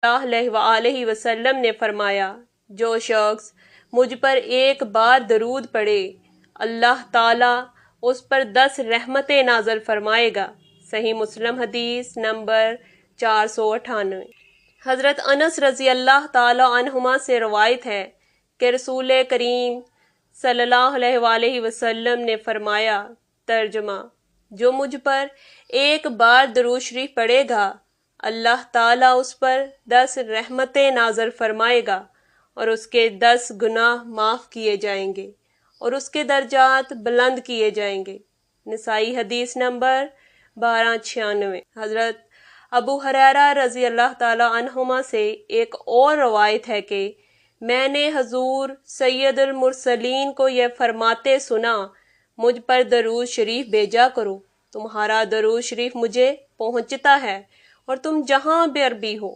اللہ علیہ وسلم نے فرمایا، جو شخص مجھ پر ایک بار درود پڑھے اللہ تعالیٰ اس پر 10 رحمتیں نازل فرمائے گا۔ صحیح مسلم حدیث نمبر 498۔ حضرت انس رضی اللہ تعالی عنہما سے روایت ہے کہ رسول کریم صلی اللہ علیہ وسلم نے فرمایا، ترجمہ: جو مجھ پر ایک بار درود شریف پڑھے گا اللہ تعالیٰ اس پر 10 رحمتیں نازل فرمائے گا اور اس کے 10 گناہ معاف کیے جائیں گے اور اس کے درجات بلند کیے جائیں گے۔ نسائی حدیث نمبر 1296۔ حضرت ابو ہریرہ رضی اللہ تعالی عنہما سے ایک اور روایت ہے کہ میں نے حضور سید المرسلین کو یہ فرماتے سنا، مجھ پر درود شریف بھیجا کرو، تمہارا درود شریف مجھے پہنچتا ہے اور تم جہاں بھی عربی ہو